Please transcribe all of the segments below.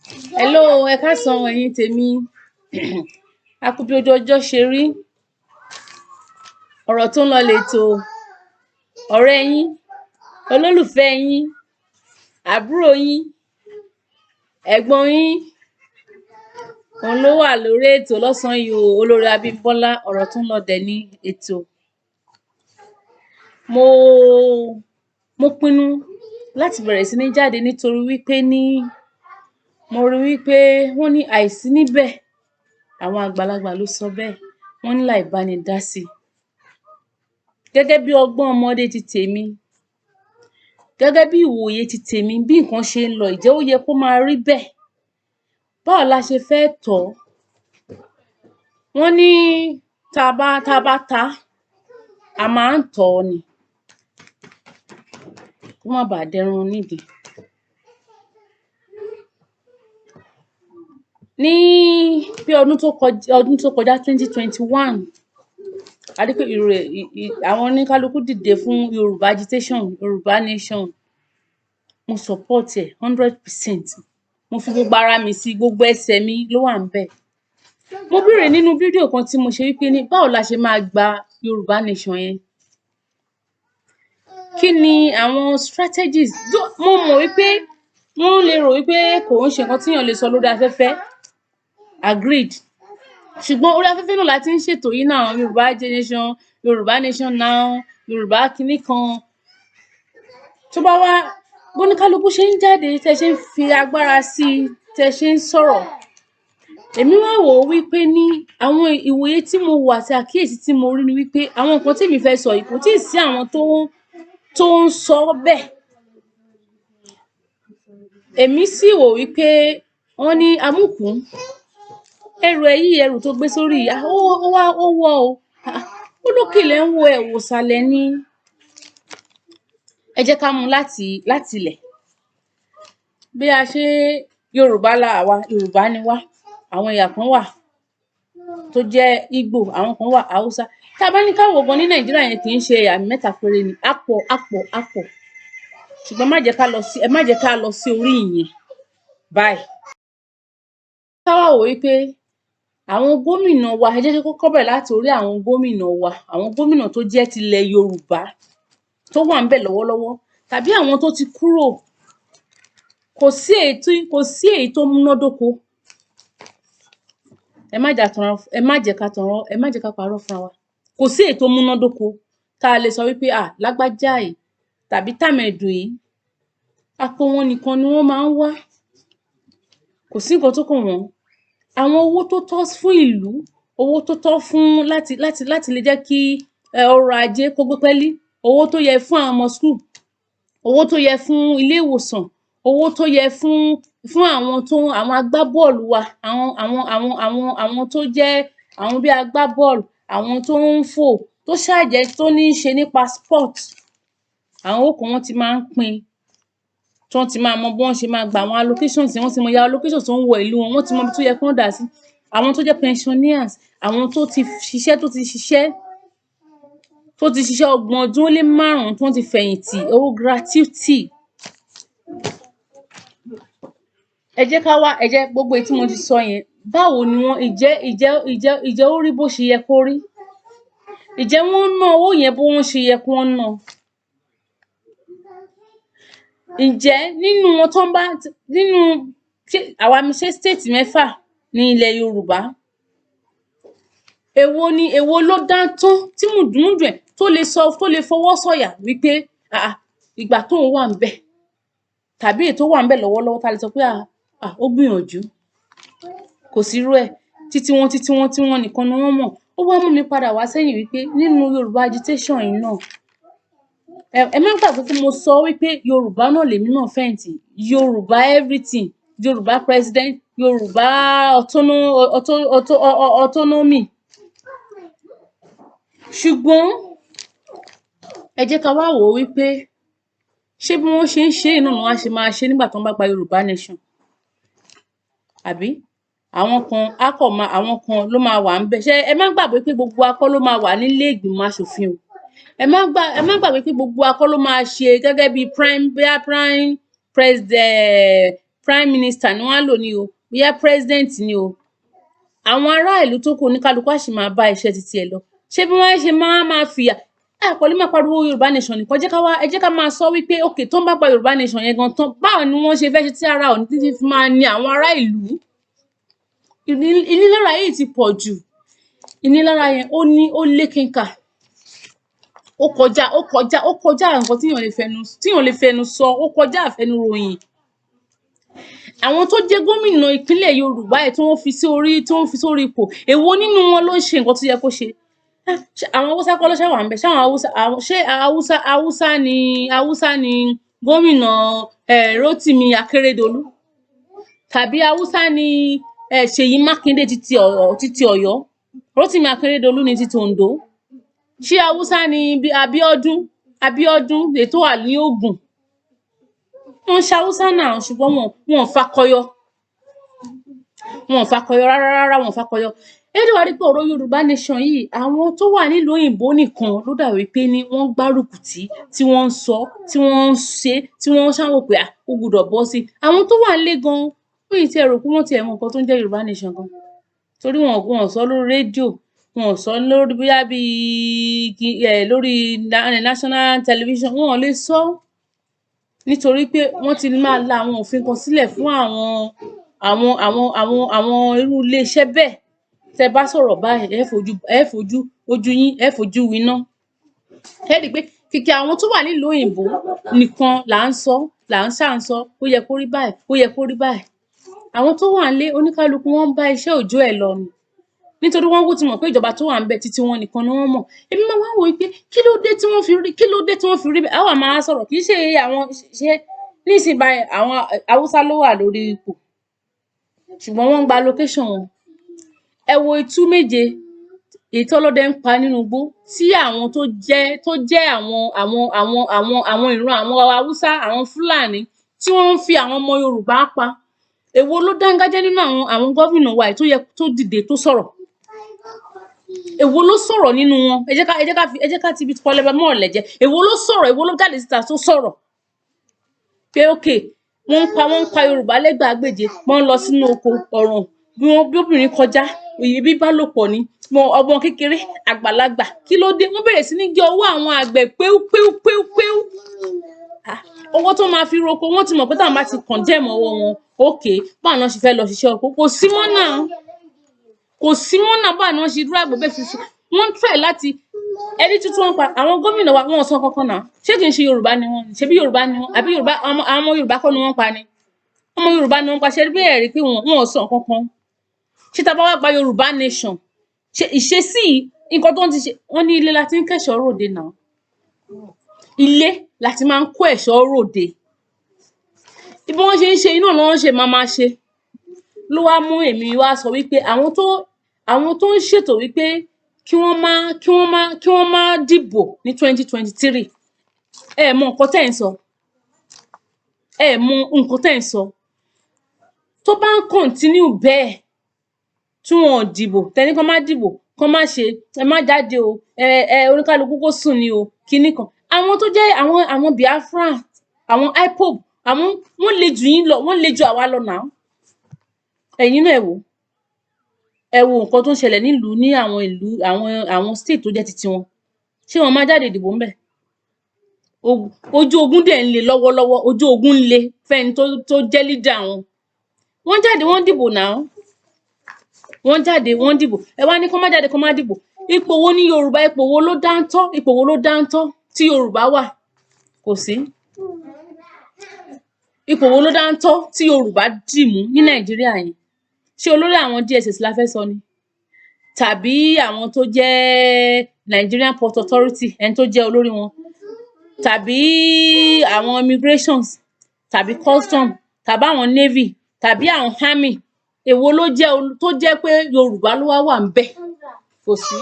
Hello, ẹ káàsán ẹ̀yin tèmi. A kú bí ojú ọjọ́ ṣe rí. Ọ̀rọ̀ tó ń lọ lètò. Ọ̀rẹ́ yín, olólùfẹ́ yín, àbúrò yín, ẹ̀gbọ́n yín, òun ló wà lórí ètò lọ́sàn-án yìí o. Olórí Abímbọ́lá, ọ̀rọ̀ tó ń lọ dẹ̀ ní ètò. Mo pinnu láti bẹ̀rẹ̀ sí ní jáde nítorí wípé mo rí wípé wọ́n ní àìsí níbẹ̀. Àwọn àgbàlagbà ló sọ bẹ́ẹ̀. Wọ́n ní láì báni dá sí. Gẹ́gẹ́ bí ọgbọ́n ọmọdé ti tèmi, gẹ́gẹ́ bí ìwòye ti tèmi, bí nǹkan ṣe ń lọ, ǹjẹ́ ó yẹ kó máa rí bẹ́ẹ̀? Báwo la ṣe fẹ́ tọ̀ ọ́? Wọ́n ní tá a bá ta, a máa ń tọ̀ ọ́ ni. Kó má bàa dẹrun nídìí. Ní bí ọdún tó kọjá 2021, a rí pé àwọn oníkálukú dìde fún Yorùbá agitation, Yorùbá nation. Mo support ẹ̀ 100%. Mo fi gbogbo ara mi sí, gbogbo ẹsẹ̀ mi ló wà ńbẹ̀. Mo béèrè nínú fídíò kan tí mo ṣe wípé ní báwo la ṣe máa gba Yorùbá nation yẹn? Kí ni àwọn strategies? Mo mọ̀ wípé wọ́n lè rò wípé kò ń ṣe nǹkan tíyàn lè sọ lórí afẹ́fẹ́. Agreed. Ṣùgbọ́n orí afẹ́fẹ́ náà la ti ń ṣètò yìí náà. Yorùbá generation, Yorùbá nation now, Yorùbá kinní kan. Tó bá wá, bóníkálukú ṣe ń jáde, tẹ́ ṣe ń fi agbára sí i, tẹ́ ṣe ń sọ̀rọ̀. Èmi wá wò ó wípé ní àwọn ìwòye tí mo wò àti àkíyèsí tí mo rí ni wípé àwọn nǹkan tí èmi fẹ́ sọ yìí kò tíì sí àwọn tó ń sọ bẹ́ẹ̀. Èmi sì wò wípé wọ́n ní amúkùn, ẹrù ẹ yìí, ẹrù tó gbé sórí yìí, ó wọ́ o. Ó lókè lẹ̀ ń wo, ẹ wò sàlẹ̀ ni. Ẹ jẹ́ ká mú láti ilẹ̀. Bí a ṣe Yorùbá làwa, Yorùbá ni wá. Àwọn ẹ̀yà kan wà tó jẹ́ Ìgbò, àwọn kan wà Haúsá. Tá a bá ní ká wò gan ní Nàìjíríà yẹn kì í ṣe ẹ̀yà mẹ́ta péré ni. A pọ̀. Ṣùgbọ́n ẹ má jẹ́ ká lọ sí orí ìyẹn báyìí. Ká wá wò wípé àwọn gómìnà wa, ẹ jẹ́ kí kọ́kọ́ bẹ̀rẹ̀ láti orí àwọn gómìnà wa, àwọn gómìnà tó jẹ́ tilẹ̀ Yorùbá tó wà ńbẹ̀ lọ́wọ́lọ́wọ́ tàbí àwọn tó ti kúrò. Kò sí èyí tó múnádóko. Ẹ má jẹ́ ká parọ́ fúnra wa. Kò sí èyí tó múnádóko tá a lè sọ wípé lágbájá yìí tàbí tàmẹ̀dù yìí, àpò wọn nìkan ni wọ́n máa ń wá. Kò sí nǹkan tó kàn wọ́n. Àwọn owó tó tọ́ fún ìlú, owó tó tọ́ fún láti lè jẹ́ kí ọrọ̀ ajé kó gbé pẹ́lí, owó tó yẹ fún àwọn ọmọ school, owó tó yẹ fún ilé ìwòsàn, owó tó yẹ fún àwọn agbábọ́ọ̀lù wa, àwọn tó jẹ́ àwọn bí agbábọ́ọ̀lù, àwọn tó ń fò, tó ṣàjẹ́ tó ní í ṣe nípa sport. Àwọn owó kan wọ́n ti máa ń pín, tí wọ́n ti máa mọ bí wọ́n ṣe máa gba àwọn allocations, wọ́n ti mọ iye allocations tó ń wọ ìlú wọn, wọ́n ti mọ ibi tó yẹ kí wọ́n dà sí. Àwọn tó jẹ́ pensioners, àwọn tó ti ṣiṣẹ́ 30 ọdún ó lé 5 tí wọ́n ti fẹ̀yìntì, owó gratuity. Ẹ jẹ́ gbogbo èyí tí mo ti sọ yẹn, báwo ni wọ́n ìjẹ́ ó rí bó ṣe yẹ kó rí? Ìjẹ́ wọ́n ná owó yẹn bó wọ́n ṣe yẹ kí wọ́n ná? Ǹjẹ́ nínú wọn àwa ṣe state 6 ní ilẹ̀ Yorùbá. Èwo ló dáńtọ́ tí mùdùnmúdùn ẹ̀ tó lè fọwọ́ sọ̀yà wípé ìgbà tóun wà ńbẹ̀ tàbí èyí tó wà ńbẹ̀ lọ́wọ́lọ́wọ́ tá a lè sọ pé ó gbìyànjú. Kò sí irú ẹ̀. Títí wọn nìkan ni wọ́n mọ̀. Ó wá mú mi padà wá sẹ́yìn wípé nínú Yorùbá agitation yìí náà, ẹ má gbàgbé pé mo sọ wípé Yorùbá náà lèmi náà fẹ̀yìntì. Yorùbá everything. Yorùbá president, Yorùbá autonomy. Ṣùgbọ́n ẹ jẹ́ ká wá wò ó wípé ṣé bí wọ́n ṣe ń ṣe náà ni wọ́n á ṣe máa ṣe nígbà tí wọ́n bá gba Yorùbá nation? Àbí? Àwọn kan ló máa wà ńbẹ̀. Ẹ má gbàgbé pé gbogbo wa kọ́ ló máa wà nílé ìgbìmọ̀ aṣòfin o. Ẹ má gbàgbé pé gbogbo wa kọ́ ló máa ṣe gẹ́gẹ́ bí prime prime minister ni wọ́n á lò ní o, bóyá president ni o, àwọn ará ìlú tó kù oníkálukú á sì máa bá iṣẹ́ titi ẹ̀ lọ. Ṣé bí wọ́n ṣe máa fìyà kò ní máa pariwo Yorùbá nation nìkan, ẹ jẹ́ ká máa sọ wípé okay tó ń bá gba Yorùbá nation yẹn gan tán, báwo ni wọ́n ṣe fẹ́ ṣe tí ara ò ní títí fi máa ní àwọn ará ìlú? Ìnilára yìí ti pọ̀ jù. Ìnilára yẹn ó lékenkà. Ó kọjá nǹkan tíyàn lè fẹnu sọ, ó kọjá àfẹnuròyìn. Àwọn tó jẹ́ gómìnà ìpínlẹ̀ Yorùbá yìí tí wọ́n fi sórí ipò, èwo nínú wọn ló ń ṣe nǹkan tó yẹ kó ṣe? Àwọn Haúsá kọ́ ló ṣá wà ńbẹ̀, ṣé Haúsá ni gómìnà Rótìmí Akérédolú? Tàbí Haúsá ni Ṣèyí Mákindé titi Ọ̀yọ́? Rótìmí Akérédolú ni titi Oǹdó? Ṣé Haúsá ni Abíọ́dún èyí tó wà ní Ògùn? Wọ́n ń ṣe Haúsá náà ṣùgbọ́n wọn ò fakọyọ. Wọn ò fakọyọ rárá, wọn ò fakọyọ. Ẹ dẹ̀ wá rí pé ọ̀rọ̀ Yorùbá nation yìí, àwọn tó wà nílùú òyìnbó nìkan ló dà wípé ní wọ́n gbárùkù tí wọ́n ń sọ, tí wọ́n ń ṣe, tí wọ́n ṣá wò pé ó gbudọ̀ bọ́ sí. Àwọn tó wà ńlé gan, ó yìí tí ẹ rò pé wọ́n ti ẹ̀ mọ nǹkan tó ń jẹ́ Yorùbá nation gan. Torí wọn ò sọ lórí rédíò, wọn ò sọ lórí bóyá lórí national television, wọn ò lè sọ. Nítorí pé wọ́n ti máa la àwọn òfin kan sílẹ̀ fún àwọn irú ilé iṣẹ́ bẹ́ẹ̀. Tẹ́ bá sọ̀rọ̀ báyìí, ẹ fojú winá. Ẹ rí pé kìkì àwọn tó wà nílùú òyìnbó nìkan là ń sọ, ó yẹ kó rí báyìí, ó yẹ kó rí báyìí. Àwọn tó wà ńlé oníkálukú wọ́n ń bá iṣẹ́ òòjọ́ ẹ̀ lọ ni. Nítorí wọ́n kúkú ti mọ̀ pé ìjọba tó wà ńbẹ̀ titi wọn nìkan ni wọ́n mọ̀. Èmi máa wá wò wípé kí ló dé tí wọ́n fi rí bẹ́ẹ̀? Á wá máa sọ̀rọ̀, kì í ṣe nísìnyí báyìí àwọn Haúsá ló wà lórí ipò, ṣùgbọ́n wọ́n ń gba location wọn. Ẹ wo itú méje èyí tọ́lọ́dẹ ń pa nínú igbó, tí àwọn tó jẹ́ àwọn ìran àwọn Haúsá, àwọn Fúlàní tí wọ́n ń fi àwọn ọmọ Yorùbá pa. Èwo ló dángájá nínú àwọn gómìnà wa yìí tó dìde tó sọ̀rọ̀? Èwo ló sọ̀rọ̀ nínú wọn? Ẹ jẹ́ ká ti ibi pọlẹbẹ mọ́ ọ̀lẹ̀ jẹ́. Èwo ló sọ̀rọ̀? Èwo ló jáde síta tó sọ̀rọ̀? Pé okay wọ́n ń pa Yorùbá lẹ́gbàágbèje, wọ́n ń lọ sínú oko ọ̀ràn, bí obìnrin kọjá, ibi ìbálòpọ̀ ni, ọmọ kékeré, àgbàlagbà, kí ló dé? Wọ́n bẹ̀rẹ̀ sí ní gé ọwọ́ àwọn àgbẹ̀ péú. Owó tó máa fi roko, wọ́n ti mọ̀ pé táwọn bá ti condemn ọwọ́ wọn, okay báwo ni wọ́n ṣe fẹ́ lọ ṣiṣẹ́ oko? Kò sí mọ́ náà. Báwo ni wọ́n ṣe dúró àgbẹ̀ bẹ́ẹ̀ fi wọ́n ń try láti ẹni tuntun wọn pa àwọn gómìnà wa, wọn ò sọ kankan náà. Ṣé kì í ṣe Yorùbá ni wọ́n? Ṣebí Yorùbá ni wọ́n? Àbí àwọn ọmọ Yorùbá kọ́ ni wọ́n pa ni? Ọmọ Yorùbá ni wọ́n pa. Ṣé bí ẹ̀rí pé wọn ò sọ kankan? Ṣé tá bá wá gba Yorùbá nation, ṣe ìṣesí nǹkan tó ń ti ṣe, wọ́n ní ilé láti ń kẹ́ṣọ̀ọ́ ròde náà. Ilé láti máa ń kó ẹ̀ṣọ́ ròde. Bí wọ́n ṣe ń ṣe iná ni wọ́n ṣe máa ṣe. Ló wá mú èmi wá sọ wípé àwọn tó ń ṣètò wípé kí wọ́n má dìbò ní 2023. Ẹ mọ nǹkan tẹ́ ń sọ. Ẹ mọ nǹkan tẹ́ ń sọ. Tó bá ń continue bẹ́ẹ̀ tí wọn ò dìbò, tẹ́ni kán má dìbò, kán má ṣe, ẹ má jáde o, oníkálukú kó sùn ni o, kinní kan. Àwọn tó jẹ́ àwọn Biafran, àwọn IPOB, wọ́n le jù yín lọ, wọ́n le jù àwa lọ náà. Ẹ̀yin náà ẹ wo nǹkan tó ń ṣẹlẹ̀ ní àwọn state tó jẹ́ titi wọn. Ṣé wọ́n máa jáde ìdìbò ńbẹ̀? Ojú ogun dẹ̀ ń le lọ́wọ́lọ́wọ́, ojú ogun ń le fẹ́ni tó jẹ́ leader wọn. Wọ́n jáde wọ́n dìbò náà. Wọ́n jáde wọ́n dìbò. Ẹ wá ní kán má jáde kán má dìbò. Ipò wo ní Yorùbá, ipò wo ló dáńtọ́ tí Yorùbá wà? Kò sí. Ipò wo ló dáńtọ́ tí Yorùbá dì mú ní Nàìjíríà yẹn? Ṣé olórí àwọn DSS la fẹ́ sọ ni? Tàbí àwọn tó jẹ́ Nigerian Port Authority, ẹni tó jẹ́ olórí wọn? Tàbí àwọn immigrations? Tàbí custom? Tàbí àwọn navy? Tàbí àwọn army? Èwo ló jẹ́ pé Yorùbá ló wà ńbẹ̀? Kò sí.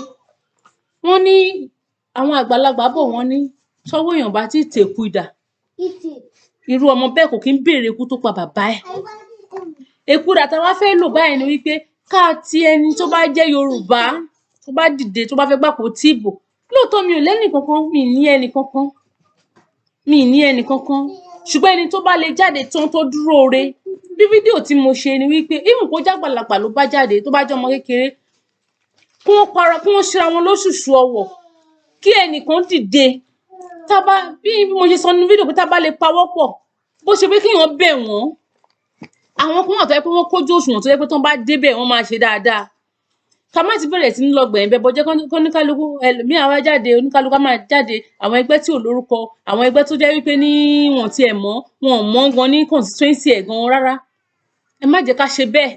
Wọ́n ní àwọn àgbàlagbà bọ̀ wọ́n ní sọ́wọ́ èèyàn bá ti tèkú idà. Irú ọmọ bẹ́ẹ̀ kò kí ń béèrè ikú tó pa bàbá ẹ̀. Èkú idà tá wá fẹ́ lò báyìí ni wípé ká ti ẹni tó bá jẹ́ Yorùbá tó bá dìde tó bá fẹ́ gbàpótí ìbò. Lóòótọ́ mi ò lẹ́nì kankan, mi ní ẹnì kankan. Ṣùgbọ́n ẹni tó bá lè jáde tán tó dúró re bí fídíò tí mo ṣe ni wípé even kó jágbàlagbà ló bá jáde tó bá jẹ́ ọmọ kékeré kí wọ́n ṣera wọn lóṣùṣù ọwọ̀ kí ẹnìkan dìde bí mo ṣe sọ nínú fídíò pé tá bá lè pawọ́ pọ̀ bó ṣe pé kéèyàn bẹ̀ wọ́n àwọn kan wà tó yẹ pé wọ́n kójú òṣùwọ̀n tó yẹ pé tán bá débẹ̀ wọ́n máa ṣe dáadáa ká má ti bẹ̀rẹ̀ sí ní lọ gbẹ̀yìn bẹ́bọ jẹ́ kóníkálukú ẹlòmíì á wá jáde oníkálukú á máa jáde àwọn ẹgbẹ́ tí ò lórúkọ àwọn ẹgbẹ́ tó jẹ́ wípé ní wọn tiẹ̀ mọ̀ wọn ò mọ̀ gan ní constituency ẹ̀ gan rárá ẹ má jẹ́ ká ṣe bẹ́ẹ̀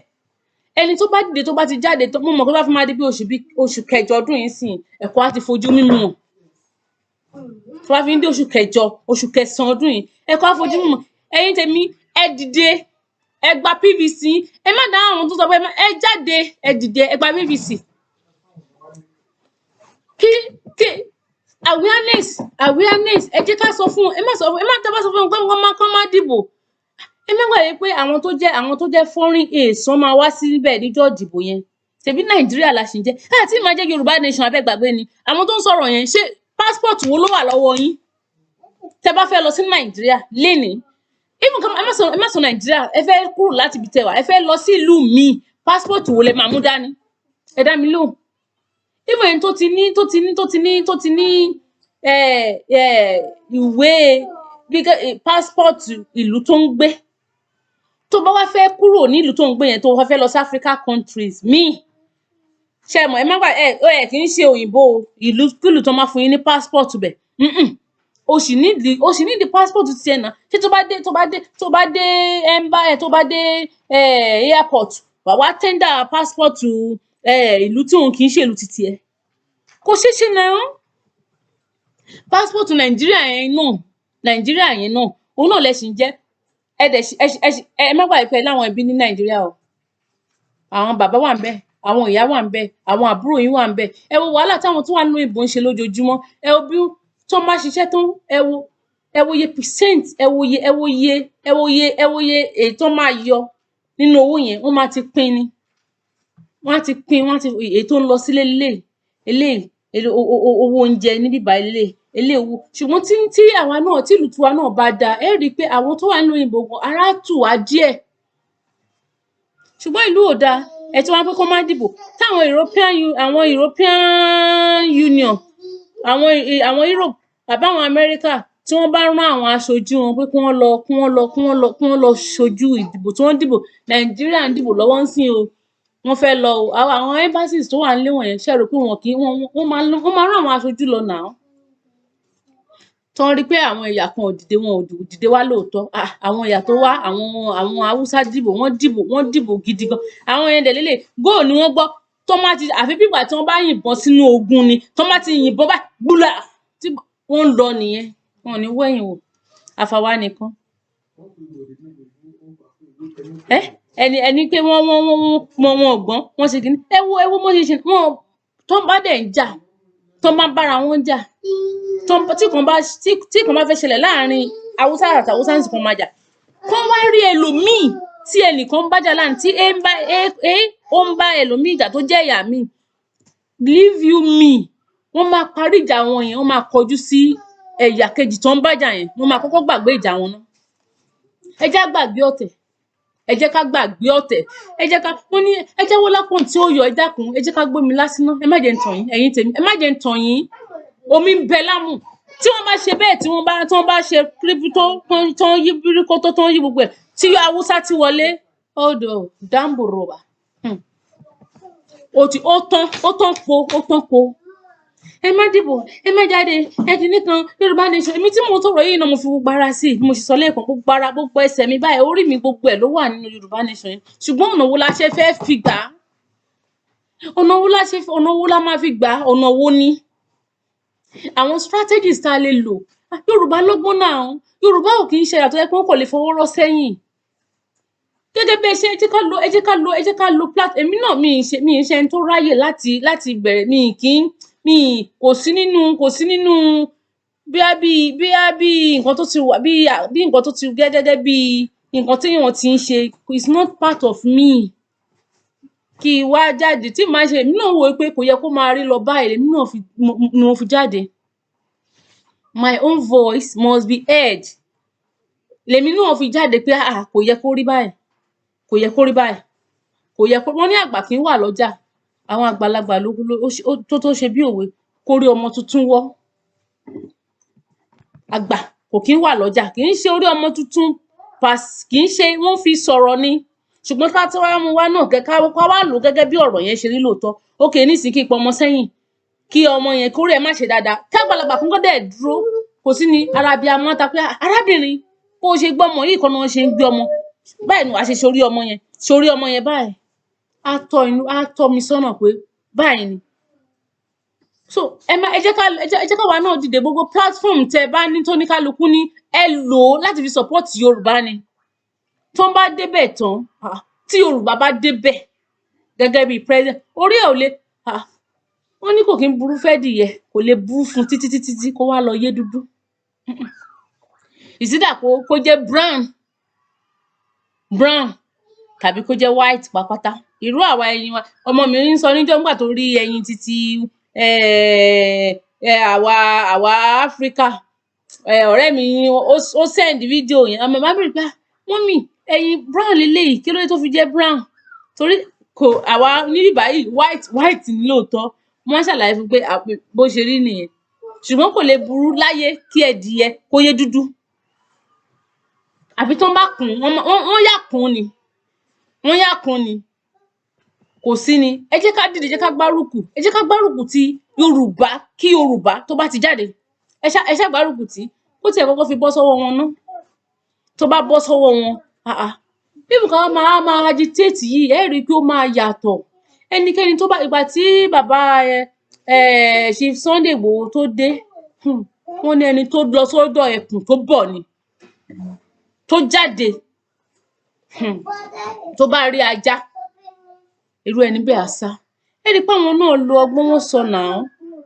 ẹni tó bá dìde tó bá ti jáde mo mọ̀ pé bá fi máa di bí oṣù kẹjọ ọdún yìí sìn ẹ̀kọ́ á ti fojú mímu hàn tó bá fi ń dé oṣù kẹjọ oṣù kẹsàn-án ọdún yìí ẹ̀kọ́ á fojú mímu ẹ̀yin tèmi ẹ dìde ẹ gba PVC ẹ má dá àwọn tó sọ pé ẹ jáde ẹ dìde ẹ gba PVC kí awareness ẹ jẹ́ ká sọ fún ẹ má tẹ́ bá sọ fún wọn pé wọ́n má dìbò ẹ má gbàgbé pé àwọn tó jẹ́ foreign aids wọ́n máa wá síbẹ̀ níjọ́ ìdìbò yẹn ṣèbí Nàìjíríà la ṣì ń jẹ́ àti ìmáa jẹ́ Yorùbá nation abẹ́ gbàgbé ni àwọn tó ń sọ̀rọ̀ yẹn ṣé passport wo ló wà lọ́wọ́ yín tẹ́ bá fẹ́ lọ sí Nàìjíríà lénìí even ẹ má sọ Nàìjíríà ẹ fẹ́ kúrò láti ibi tẹ́ wà ẹ fẹ́ lọ sí ìlú míì passport wo lẹ máa mú dání ẹ dá mi lóhùn even ẹni tó ti ní ìwé passport ìlú tó ń gbé tó bá wá fẹ́ kúrò ní ìlú tó ń gbé yẹn tó wá fẹ́ lọ sí Africa countries míì ṣe mọ̀ ẹ má gbà ẹ kì í ṣe òyìnbó ìlú kílù tó máa fún yín ní passport bẹ̀ o sì nídìí passport tiẹ̀ náà ṣé tó bá dé empire tó bá dé airport wà wá tender passport ìlú tí òun kì í ṣe ìlú titi ẹ kò ṣeé ṣe náà passport Nàìjíríà yẹn náà òun náà lẹ ṣì ń jẹ́ ẹ má gbàgbé pé láwọn ẹbí ní Nàìjíríà o àwọn bàbá wà ń bẹ̀ àwọn ìyá wà ń bẹ̀ àwọn àbúrò yín wà ń bẹ̀ ẹ wo wàhálà táwọn tó wà nínú ìbò ń ṣe lójoojúmọ́ ẹ wo bí tó máa ṣiṣẹ́ tán ẹ wo iye percent ẹ wo iye èyí tó máa yọ nínú owó yẹn wọ́n máa ti pín ni wọ́n ti èyí tó ń lọ sílé eléyìí owó oúnjẹ níbí báyìí eléwu ṣùgbọ́n tí àwa náà tí ìlú tiwa náà bá dáa ẹ rí i pé àwọn tó wà nínú ìbò gan ara tù wá díẹ̀ ṣùgbọ́n ìlú ò dáa ẹ tí wọ́n pé kó má dìbò táwọn European Union àwọn Europe àbí àwọn America tí wọ́n bá rán àwọn aṣojú wọn pé kí wọ́n lọ ṣojú ìdìbò tí wọ́n dìbò Nàìjíríà ń dìbò lọ́wọ́ ń sìn o wọ́n fẹ́ lọ o àwọn embassies tó wà nílé wọ̀nyẹn ṣe rò pé wọ́n máa rán àwọn aṣojú lọ nà án tó ń rí pé àwọn ẹ̀yà kan ò dìde wá lóòótọ́ àwọn ẹ̀yà tó wá àwọn Haúsá dìbò wọ́n dìbò gidi gan àwọn yẹn dẹ̀ lélẹ̀ góò ni wọ́n gbọ́ tó má ti àfi bí ìgbà tí wọ́n bá yìnbọn sínú ogun ni tó má ti yìnbọn bá gbúlà tí wọ́n lọ nìyẹn wọn ò ní wẹ̀yìn wò àfàwa nìkan ẹni pé wọ́n ọ̀gbọ́n wọ́n ṣe kìíní ẹ wo mo ṣe wọn tó bá dẹ̀ ń jà tó bá bára wọn jà tí kan bá fẹ́ ṣẹlẹ̀ láàrin Haúsá àti Haúsá ní kan máa jà kán wá rí ẹlòmíì tí ẹnìkan bá jà láàrin tí ó ń bá ẹlòmíì ìjà tó jẹ́ ẹ̀yà míì believe you me wọ́n máa parí ìjà wọn yẹn wọ́n máa kọjú sí ẹ̀yà kejì tó ń bá jà yẹn wọ́n máa kọ́kọ́ gbàgbé ìjà wọn náà ẹ jẹ́ gbàgbé ọ̀tẹ̀ ẹ jẹ́ ká gbàgbé ọ̀tẹ̀ ẹ jẹ́ ká wọ́n ní ẹ jẹ́ wọ́n lápọ̀n tí ó yọ ẹ dákun ẹ jẹ́ ká gbómi lásìná ẹ má jẹ́ ń tàn yín ẹ̀yin tèmi ẹ má jẹ́ ń tàn yín omi ń bẹ lámù tí wọ́n bá ṣe bẹ́ẹ̀ tí wọ́n bá ṣe kírípító tó ń yí bíríkótó tó ń yí gbogbo ẹ̀ tí Haúsá ti wọlé odò dáńbòròbà ó tán po ẹ má dìbò ẹ má jáde ẹ kì í nìkan Yorùbá nation èmi tí mo sọ̀rọ̀ yìí náà mo fi gbogbo ara sí mo sì sọ lẹ́ẹ̀kan gbogbo ẹsẹ̀ mi báyìí orí mi gbogbo ẹ̀ ló wà nínú Yorùbá nation yìí ṣùgbọ́n ọ̀nà wo la ṣe fẹ́ fi gbà á ọ̀nà wo la máa fi gbà á ọ̀nà wo ni àwọn strategies tá a lè lò Yorùbá lọ́gbọ́n náà Yorùbá ò kì í ṣe àtọ́ ẹ pé wọ́n kò lè fọwọ́ rọ́ sẹ́yìn gẹ́gẹ́ bí ẹ ṣe ẹ jẹ́ ká lo èmi náà mi ì ṣe ẹni tó ráyè láti bẹ̀rẹ̀ mi kò sí nínú bí nǹkan tó ti wà bí nǹkan tó ti gẹ́gẹ́ bí nǹkan tí èèyàn ti ń ṣe is not part of me kí wá jáde tí màá ṣe èmi náà wò pé kò yẹ kó máa rí lọ báyìí èmi náà ni mo fi jáde my own voice must be heard lèmi náà fi jáde pé kò yẹ kó rí báyìí kò yẹ kó rí báyìí, kò yẹ kó, wọ́n ní àgbà kì í wà lọ́jà, àwọn àgbàlagbà tó ṣe bí òwe, kó rí ọmọ tuntun wọ́. Àgbà kò kí ń wà lọ́jà, kì í ṣe orí ọmọ tuntun kì í ṣe wọ́n fi sọ̀rọ̀ ni, ṣùgbọ́n ká tó wá mú wá náà ká wá lò ó gẹ́gẹ́ bí ọ̀rọ̀ yẹn ṣe rí lóòótọ́. Okay, nísìnyí kí n pọmọ sẹ́yìn, kí ọmọ yẹn kórè ẹ̀ má ṣe dáadáa, kí àgbàlagbà kan kọ́ dẹ̀ dúró, kò sí ni ara abiyamọ ta pé arábìnrin bó ṣe gbé ọmọ yìí kan náà ṣe ń gbé ọmọ, báyìí ni wàá ṣe ṣorí ọmọ yẹn báyìí, á tọ́ mi sọ́nà pé báyìí ni. So ẹ jẹ́ ká wa náà dìde, gbogbo platform tẹ bá ní tó ní kálukú ní, ẹ lò ó láti fi support Yorùbá ni. Tó ń bá débẹ̀ tán, tí Yorùbá bá débẹ̀ gẹ́gẹ́ bí president, orí ẹ̀ ò lè, wọ́n ní kò kí ń burú fẹ́dìyẹ, kò lè burú fún títí kó wá lọ yé dúdú. Ìsídà kó jẹ́ brown tàbí kó jẹ́ white pápátá. Irú àwa ẹyin wa, ọmọ mi ń sọ níjọ́ nígbà tó rí ẹyin títí àwa Áfíríkà, ọ̀rẹ́ mi ó send fídíò yẹn, ọmọ bá bèrè pé mọ́mì ẹyin brown leléyìí, kí ló dé tó fi jẹ́ brown? Torí àwa níbí báyìí white ní lóòótọ́, mo máa ń ṣàlàyé fún pé bó ṣe rí nìyẹn, ṣùgbọ́n kò lè burú láyé kí ẹdìyẹ kó yé dúdú. Àbí tó ń bá kùn, wọ́n yà kún ni, kò sí ni. Ẹ jẹ́ ká dìde, ẹ jẹ́ ká gbárùkù ti Yorùbá, kí Yorùbá tó bá ti jáde, ẹ ṣá gbárùkù tí, ó tiẹ̀ kọ́kọ́ fi bọ́ sọ́wọ́ wọn ná. Tó bá bọ́ sọ́wọ́ wọn, bí nǹkan máa agitate yìí, ẹ rí i pé ó máa yàtọ̀. Ẹnikẹ́ni tó bá, ìgbà tí bàbá Chief Sunday Igboho tó dé, wọ́n ní ẹni tó lọ sọ́dọ̀ ẹkùn tó bọ̀ ni, tó jáde, tó bá rí ajá, irú ẹni bẹ́ẹ̀ á sá. Ẹ rí i pé àwọn náà lo ọgbọ́n, wọn sọ náà,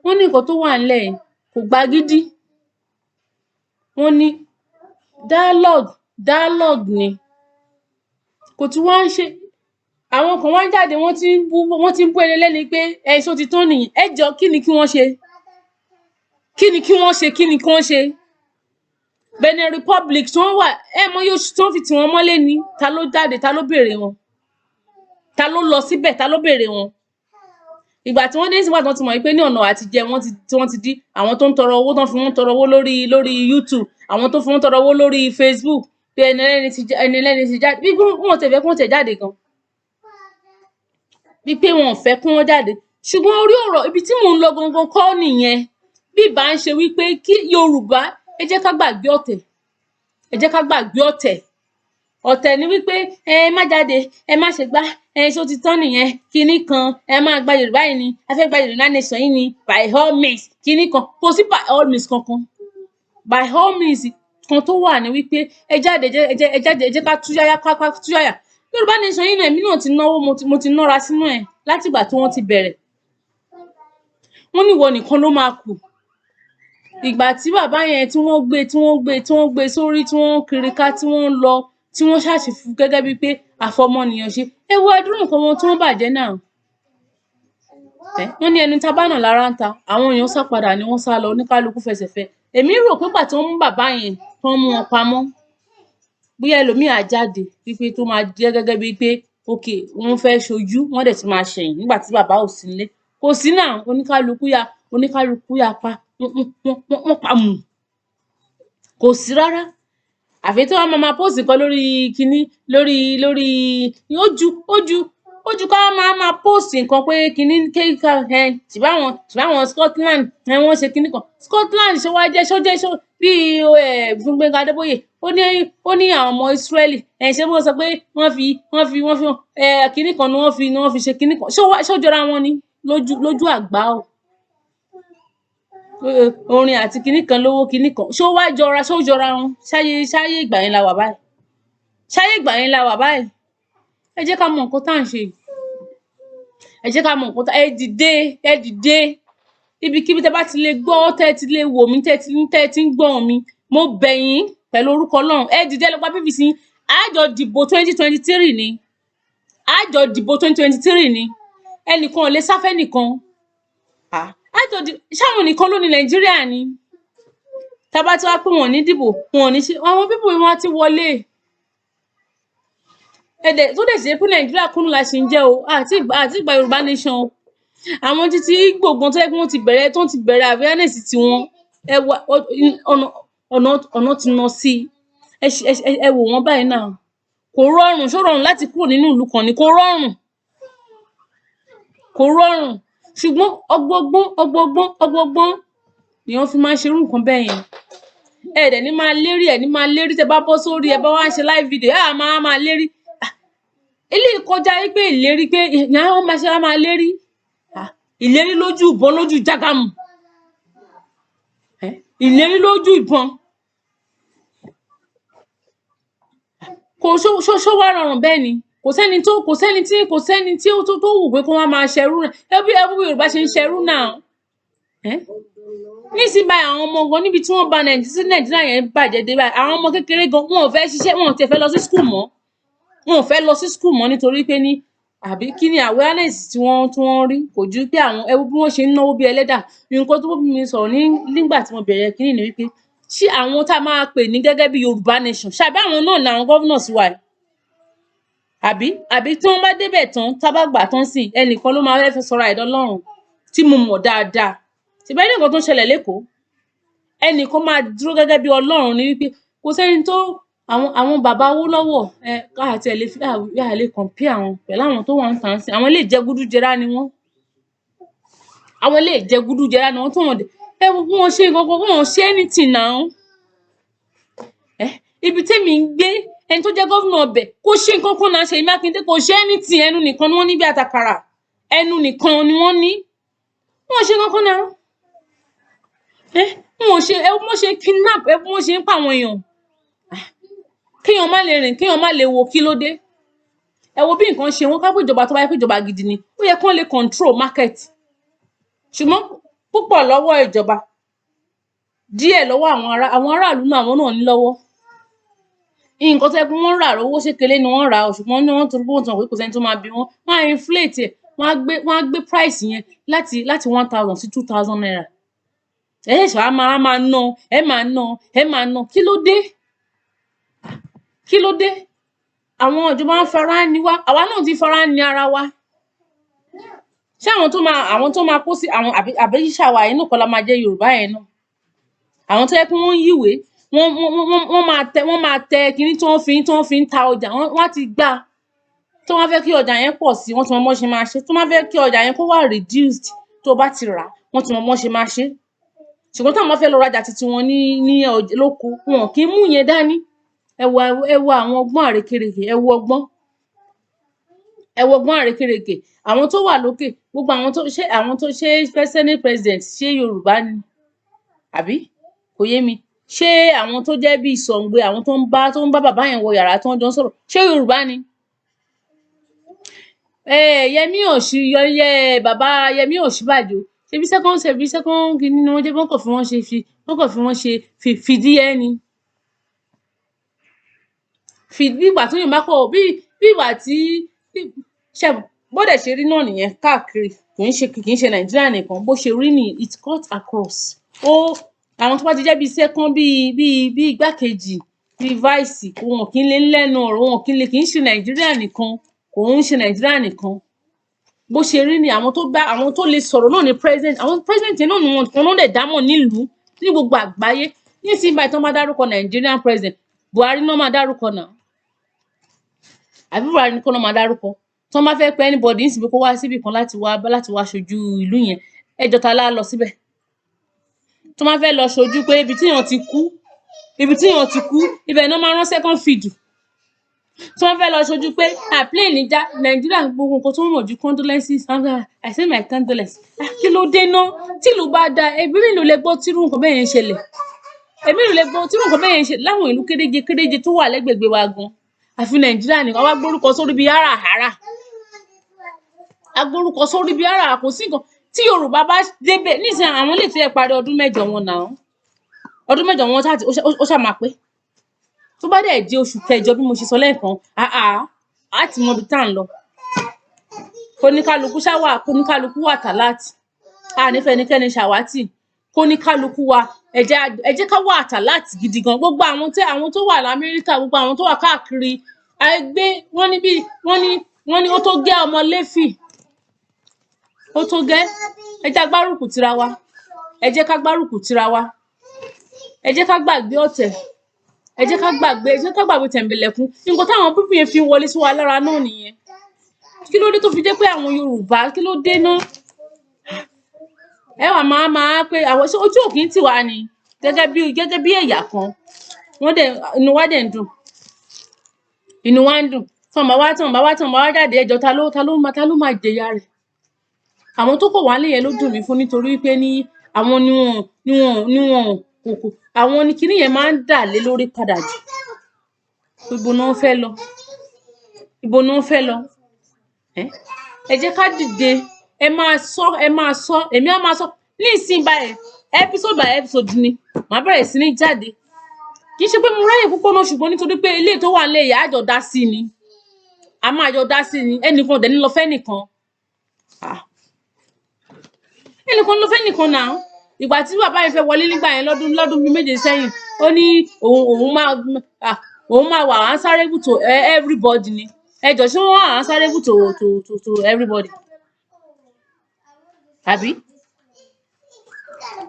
wọ́n ní nǹkan tó wà nílẹ̀ yìí kò gba gidi, wọ́n ní dialogue ni, kò tí wọ́n ń ṣe. Àwọn kan wá jáde, wọ́n ti ń bú ẹni lẹ́ni pé ṣó ti tán nìyí. Ẹ jọ kí ni kí wọ́n ṣe? Benin Republic tí wọ́n wà, mọ yóò tí wọ́n fi tì wọ́n mọ́lé ni, ta ló jáde, ta ló béèrè wọn, ta ló lọ síbẹ̀, ta ló béèrè wọn? Ìgbà tí wọ́n dé sígbà tí wọ́n ti mọ̀ pé ní ọ̀nà àtijẹ wọ́n ti dí, àwọn tó ń tọrọ owó, tán fi wọ́n tọrọ owó lórí YouTube, àwọn tó fi wọ́n tọrọ owó lórí Facebook, pé ẹni ẹlẹ́ni ti jáde, bí wọ́n tẹ̀ fẹ́ kí wọ́n tẹ̀ jáde gan, bí pé wọn ò fẹ́ kí wọ́n jáde. Ṣùgbọ́n orí ọ̀rọ̀ ibi tí mò ń lọ gangan kọ́ nìyẹn. Bí ìbá ń ṣe wípé kí Yorùbá, ẹ jẹ́ ká gbàgbé ọ̀tẹ̀. Ọ̀tẹ̀ ni wípé ẹ má jáde, ẹ má ṣe gbá, ṣó ti tán nìyẹn, kinní kan, ẹ máa gba Yorùbá yìí ni, a fẹ́ gba Yorùbá nation yìí ni, by all means, kinní kan, kò sí by all means kankan. By all means kan tó wà ní wípé ẹ jáde, ẹ jẹ́ ká túyáyá, Yorùbá nation yìí náà, èmi náà ti náwó, mo ti nára sínú ẹ̀ láti ìgbà tí wọ́n ti bẹ̀rẹ̀. Wọ́n ní ìwọ nìkan ló máa kù. Ìgbà tí bàbá yẹn tí wọ́n gbé sórí, tí wọ́n kiri ká, tí wọ́n lọ, tí wọ́n ṣàṣì fún gẹ́gẹ́ bíi pé àfọmọnìyàn ṣe, ẹ wo ẹdúró nǹkan wọn tí wọ́n bàjẹ́ náà. Wọ́n ní ẹni tá bá nà lára ń ta, àwọn èèyàn sá padà ni wọ́n sá lọ, oníkálukú fẹsẹ̀ fẹ́. Èmi rò pé ìgbà tí wọ́n mú bàbá yẹn, tí wọ́n mú wọn pamọ́, bóyá ẹlòmíì á jáde wípé tó máa jẹ́ gẹ́gẹ́ bíi pé okay, wọ́n fẹ́ ṣojú, wọ́n dẹ̀ ti máa ṣẹ̀yìn nígbà tí bàbá ò sí nílé. Kò sí náà, oníkálukú ya pa, wọ́n pa mù. Kò sí rárá. Àfi tí wọ́n máa post nǹkan lórí kinní, lórí ojú ká máa post nǹkan pé kinní kéka, ṣùgbọ́n Scotland, wọ́n ṣe kinní kan. Scotland ṣó jẹ́ bí Gbénga Adébóyè, ó ní àwọn ọmọ Israeli, ṣé wọ́n sọ pé wọ́n fi kinní kan ni wọ́n fi ṣe kinní kan. Ṣó jọra wọn ni lójú àgbá o. Orin àti kinní kan lówó kinní kan, ṣó jọra wọn? Ṣáyé ìgbà yẹn la wà báyìí? Ẹ jẹ́ ká mọ nǹkan tá à ń ṣe. Ẹ jẹ́ ká mọ nǹkan ẹ dìde. Ibikíbi tẹ́ bá ti lè gbọ́, tẹ́ ti lè wò mí, tẹ́ ti ń gbọ́ mi, mo bẹ̀ yín pẹ̀lú orúkọ Ọlọ́run, ẹ dìde lọ pa PVC. A jọ dìbò 2023 ni. Ẹnìkan ò lè sáfẹ́ nìkan. Ṣáwọn nìkan ló ní Nàìjíríà ni? Tá bá ti wá pé wọn ò ní dìbò, wọn ò ní ṣe, àwọn pípò wọn ti wọlé. ẹ̀dẹ̀ tó dẹ̀ ṣe pé Nàìjíríà kúnnú la ṣe ń jẹ́ o àti ìgbà Yorùbá nation o. Àwọn títí gbogbo tó yẹ kí wọ́n ti bẹ̀rẹ̀ awareness tiwọn ẹ wá ọ̀nà ti nà sí ẹ wò wọ́n báyìí náà kò rọrùn ṣó rọrùn láti kúrò nínú ìlú kan ni kò rọrùn ṣùgbọ́n ọgbọ́gbọ́n ni wọ́n fi máa ń ṣerú nǹkan bẹ́ẹ̀ yẹn. Ẹ dẹ̀ ní máa lérí tẹ bá bọ́ sórí ẹ bá wá ń ṣe live video máa lérí eléyìí kọjá wípé ìlérí pé ìyá wọn máa lérí ìlérí lójú ìbọn lójú jágàmù ìlérí lójú ìbọn kò ṣó wá rọrùn bẹ́ẹ̀ ni kò sẹ́ni tí ó tó wù pé kó wá máa ṣerú náà ẹbí Yorùbá ṣe ń ṣerú náà nísìnyí báyìí àwọn ọmọ gan níbi tí wọ́n bá Nàìjíríà yẹn bàjẹ́ dé báyìí àwọn ọmọ kékeré gan wọn ò fẹ́ ṣiṣẹ́ wọn ò tẹ̀ fẹ́ lọ sí school mọ́ nítorí pé ní àbí kí ni awareness tí wọ́n rí kò ju pé àwọn ẹwú bí wọ́n ṣe ń náwó bí ẹlẹ́dà nǹkan tó bí mi sọ̀rọ̀ nígbà tí mo bẹ̀rẹ̀ kíní ni wípé ṣé àwọn tá a máa pè ní gẹ́gẹ́ bí Yorùbá nation ṣàbí àwọn náà làwọn governors wa àbí tí wọ́n bá débẹ̀ tán tá bá gbà tán sí ẹnìkan ló máa fẹ́ sọra ẹ̀dọ́ lọ́rùn tí mo mọ̀ dáadáa ṣùgbọ́n nǹkan tó ń ṣẹlẹ̀ lẹ́kọ̀ọ́ ẹnìkan máa dúró gẹ́gẹ́ bí Ọlọ́run ní wípé kò sẹ́ni tó àwọn bàbá Awólọ́wọ̀ káàtì ẹ̀ lè compare àwọn pẹ̀lú àwọn tó wà ń tàn sí àwọn lè jẹ gúdújẹrá ni wọ́n tó wọ́n dé wọ́n ṣe nǹkan wọ́n ṣe anything now ibi tẹ́mi ń gbé ẹni tó jẹ́ gómìnà ọbẹ̀ kò ṣe nǹkan kan náà Ṣèyí Mákindé kò ṣe anything ẹnu nìkan ni wọ́n ní bí àtàkàrà ẹnu nìkan ni wọ́n ní wọ́n ṣe nǹkan kan náà wọ́n ṣe kidnap wọ́n ṣe ń pa àwọn èèyàn kéèyàn má lè rìn kéèyàn má lè wo kí ló dé ẹ wo bí nǹkan ṣe wọn ká pé ìjọba tó bá yẹ pé ìjọba gidi ni ó yẹ kí wọ́n lè control market ṣùgbọ́n púpọ̀ lọ́wọ́ ìjọba díẹ̀ lọ́wọ́ àwọn aráàlú náà àwọn náà ní lọ́wọ́ nǹkan tó yẹ kí wọ́n rà owó ṣékelé ni wọ́n rà ṣùgbọ́n ní wọ́n torí pé wọ́n tàn pé kò sẹ́ni tó máa bí wọ́n á inflate ẹ̀ wọ́n á gbé price yẹn láti 1,000 sí 2,000 naira ṣe máa ná kí ló dé àwọn ìjọba ń fara ní wá àwa náà ti fara ní ara wa ṣé àwọn tó máa kó sí àwọn àbẹ́yíṣà wa yẹn náà kọ́ la máa jẹ́ Yorùbá yẹn náà àwọn tó yẹ kí wọ́n yíwèé wọ́n máa tẹ kinní tí wọ́n fi ń ta ọjà wọ́n á ti gbà tí wọ́n fẹ́ kí ọjà yẹn pọ̀ sí wọ́n ti mọ bó ṣe máa ṣe tí wọ́n fẹ́ kí ọjà yẹn kó wà reduced tó bá ti rà wọ́n ti mọ bó ṣe máa ṣe ṣùgbọ́n táwọn fẹ́ lọ rajà títí wọn ní lóko wọn kì í mú yẹn dání ẹ wo àwọn ọgbọ́n àrékérekè ẹ wo ọgbọ́n àrékérekè àwọn tó wà lókè gbogbo àwọn tó ṣe senate president ṣé Yorùbá ni àbí kò yé mi ṣé àwọn tó jẹ́ bíi Sọ̀ǹgbẹ àwọn tó ń bá bàbá yẹn wọ yàrá tó ń jọ ń sọ̀rọ̀ ṣé Yorùbá ni bàbá Yẹmí Ọ̀ṣínbàjò ṣebí second kìíní ni wọ́n jẹ́ wọ́n kàn fi wọ́n ṣe fìdí ẹni bí ìgbà tó yàn bá kọ̀ bí ìgbà tí bọ́dẹ̀ ṣe rí náà nìyẹn káàkiri kì í ṣe Nàìjíríà nìkan bó ṣe rí ni it cut across àwọn tó bá ti jẹ́ bíi second bíi igbákejì bíi vice wọn kì í lè lẹ́nu ọ̀rọ̀ wọn kì í ṣe Nàìjíríà nìkan kò ń ṣe Nàìjíríà nìkan bó ṣe rí ni àwọn tó lè sọ̀rọ̀ náà ni president àwọn president náà ni wọn lè dámọ̀ nílùú ní gbogbo àgbáyé nísìnyí báyìí tó máa dárúkọ Nigerian president Buhari náà máa dárúkọ náà àbí Buhari nìkan náà máa dárúkọ tó máa fẹ́ pé anybody nísìnyí kó wá síbì kan láti wá ṣojú ìlú yẹn ẹjọ́ ta lá lọ síbẹ̀ tó máa fẹ́ lọ ṣojú pé ibi tíyàn ti kú ibẹ̀ náà máa rán second feed tí wọ́n fẹ́ lọ ṣojú pé plane já Nàìjíríà gbogbo nǹkan tó ń mọ̀ ju condolences I say my condolences kí ló dé náà tí ìlú bá da ẹbí mi ló lè gbọ́ tírú nǹkan bẹ́ẹ̀ yẹn ṣẹlẹ̀ láwọn ìlú kéréje tó wà lẹ́gbẹ̀gbẹ̀ wa gan àfi Nàìjíríà nìkan wá gbórúkọ sórí bíi háràhárà kò sí nǹkan tí Yorùbá bá débẹ̀ nísìnyí àwọn lè ti parí ọdún mẹ́jọ wọn náà ọdún mẹ́jọ wọn ó ṣáà máa pé tó bá dẹ̀ di oṣù kẹjọ bí mo ṣe sọ lẹ́ẹ̀kan á ti mọ ibi tá à ń lọ kóníkálukú wà tàláàtì nífẹ̀ẹ́ ẹnikẹ́ni ṣàwátì kóníkálukú wa ẹ jẹ́ ká wà tàláàtì gidi gan gbogbo àwọn tó wà l'Amẹ́ríkà gbogbo àwọn tó wà káàkiri àìgbé wọ́n ní ó tó gẹ́ ọmọ Léfì, ó tó gẹ́. Ẹ jẹ́ ká gbárùkù tira wa, ẹ jẹ́ ká gbárùkù tira wa, ẹ jẹ́ ká gbàgbé ọ̀tẹ̀, ẹ jẹ́ ká gbàgbé tẹ̀mbẹ̀lẹ̀kun. Nǹkan táwọn pípù yẹn fi wọlé sí wa lára náà nìyẹn. Kí ló dé tó fi jẹ́ pé àwọn Yorùbá kí ló dé náà? Ẹ wá máa pé àwọn ojú ò kí ń tì wá ni gẹ́gẹ́ bí ẹ̀yà kan. Wọ́n dẹ̀ inú wa dẹ̀ ń dùn. Inú wa ń dùn. Tọ́n bá wá jáde ẹjọ́ ta ló máa jẹ̀yà rẹ̀? Àwọn tó kò wá nílé yẹn ló dùn mí fún nítorí pé ní àwọn ni wọn kò àwọn ni kíní yẹn máa ń dà lé lórí padà jù. Ibo náà fẹ́ lọ? Ibo náà fẹ́ lọ? Ẹ jẹ́ ká dìde, ẹ máa sọ, èmi á máa sọ. Ní ìsìn báyìí, episode by episode ni màá bẹ̀rẹ̀ sí ní jáde. Kì í ṣe pé mo ráyè púpọ̀ náà ṣùgbọ́n nítorí pé ilé tó wà nílé ìyá àjọ dá sí ni. A máa jọ dá sí ni. Ẹnìkan dẹ̀ ní lọ fẹ́ nìkan. Ẹnìkan ló fẹ́ nìkan náà. Ìgbà tí bàbá yẹn fẹ́ wọlé nígbà yẹn lọ́dún bíi méje sẹ́yìn, ó ní òun máa wà answerable to everybody ni. Ẹ jọ̀ọ́ ṣé wọ́n wà answerable to everybody? Àbí?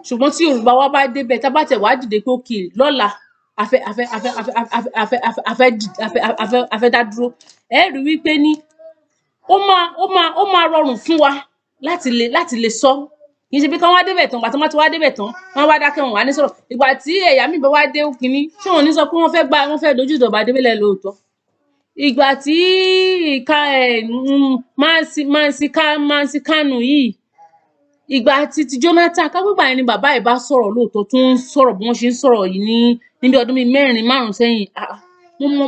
Ṣùgbọ́n tí Yorùbá wa bá débẹ̀ tá bá tẹ̀ wá dìde pé okay lọ́la a fẹ́ dá dúró. Ẹ rí wípé ní ó máa rọrùn fún wa láti lè sọ. Kì í ṣe pé kán wá débẹ̀ tán, ìgbà tí wọ́n ti wá débẹ̀ tán, wọ́n wá dákẹ́ wọn wá ní sọ̀rọ̀. Ìgbà tí ẹ̀yà míì bá wá dé kíní, ṣé wọn ò ní sọ pé wọ́n fẹ́ dojú ìjọba délẹ̀ lóòótọ́? Ìgbà tí Mansi Kanu yìí, ìgbà tí Jonathan kápẹ́gbà yẹn ni bàbá ẹ̀ bá sọ̀rọ̀ lóòótọ́ tó ń sọ̀rọ̀ bí wọ́n ṣe ń sọ̀rọ̀ yìí níbi ọdún bíi 4-5 sẹ́yìn.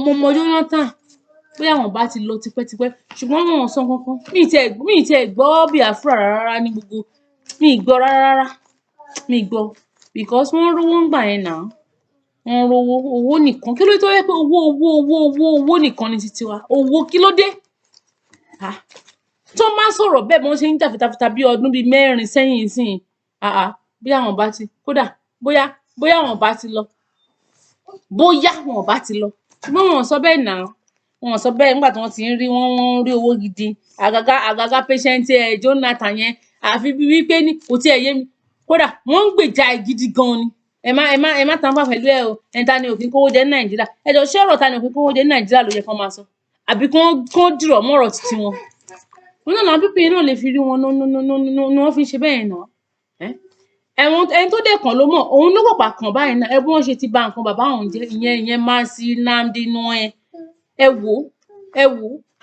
Mo mọ Jonathan bóyá wọn bá ti lọ tipẹ́tipẹ́ ṣùgbọ́n wọn ò sọ kankan. Mi ì tiẹ̀ gbọ́ Biafra rárá ní gbogbo. Mi ì gbọ́ rárá. Mi ì gbọ́ because wọ́n rówó ńgbà yẹn náà. Wọ́n rówó owó nìkan. Kí ló dé tó jẹ́ pé owó nìkan ni titi wa? Owó kí ló dé? Tó máa sọ̀rọ̀ bẹ́ẹ̀ bí wọ́n ṣe ń jà fitafita bí ọdún bíi 4 sẹ́yìn sìn. Bí àwọn bá ti kódà bóyá àwọn bá ti lọ. Bóyá wọn bá ti lọ. Ṣùgbọ́n wọn ò sọ bẹ́ẹ̀ náà. Wọn ò sọ bẹ́ẹ̀ nígbà tí wọ́n ti ń rí wọ́n rí owó gidi. Àgàgà patient Jonathan yẹn àfi bí wípé ní kò tí ẹ yé mi. Kódà wọ́n ń gbèjà gidi gan ni. Ẹ má tànfà pẹ̀lú ẹ o. Ẹni ta ni ò kí ń kówó jẹ ní Nàìjíríà. Ẹ jọ̀ọ́ ṣé ọ̀rọ̀ ta ni ò kí ń kówó jẹ ní Nàìjíríà ló yẹ kán máa sọ? Àbí kán dìrọ̀ mọ́ ọ̀rọ̀ titi wọn? Òun náà làwọn pípín náà lè fi rí wọn ni wọ́n fi ń ṣe bẹ́ẹ̀ náà. Ẹni tó dẹ̀ kàn ló mọ̀, òun ló pàpà kàn báyìí náà. Ẹ bí wọ́n ṣe ti ba nǹkan bàbá òun jẹ́, ìyẹn Mercy Nnamdi Noe. Ẹ wò ó.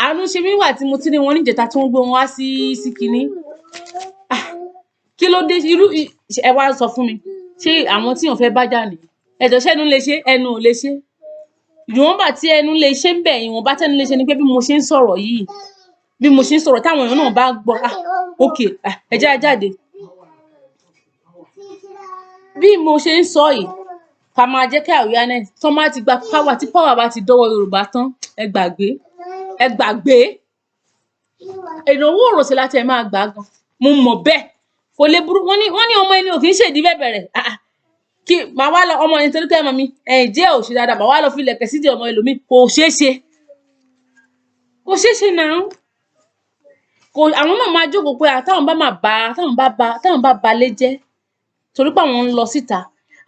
Àánú ṣe mí wà tí mo ti rí wọn níjẹta tí wọ́n gbé wọn wá sí kinní. Kí ló dé ẹ wá sọ fún mi. Ṣé àwọn tí èèyàn fẹ́ bá jà nìyí? Ẹ jọ̀ọ́ ṣé ẹnu lè ṣe? Ẹnu ò lè ṣe. Ìwọ̀nba tí ẹnu lè ṣe ń bẹ̀, ìwọ̀nba tí ẹnu lè ṣe ni pé bí mo ṣe ń sọ̀rọ̀ yìí, bí mo ṣe ń sọ̀rọ̀ táwọn èèyàn náà bá gbọ́, okay, ẹ jẹ́ á jáde. Bí mo ṣe ń sọ yìí, ká máa jẹ́ kí awareness tó máa ti gba power tí power bá ti dọ́wọ́ Yorùbá tán, ẹ gbàgbé. Ìnáwó òròṣè láti ẹ máa gbà gan. Mo mọ̀ bẹ́ẹ̀. Kò lè burú. Wọ́n ní ọmọ ẹni ò kì í ṣèdí bẹ̀bẹ̀rẹ̀. Kí màá wá lọ ọmọ yẹn torí pé ọmọ mi jẹ́ ò ṣe dáadáa, màá wá lọ fi ilẹ̀kẹ̀ sídìí ọmọ ẹlòmíì. Kò ṣeé ṣe. Kò ṣeé ṣe náà. Àwọn náà máa jókòó pé táwọn bá balẹ̀ jẹ́ torí pé àwọn ń lọ síta.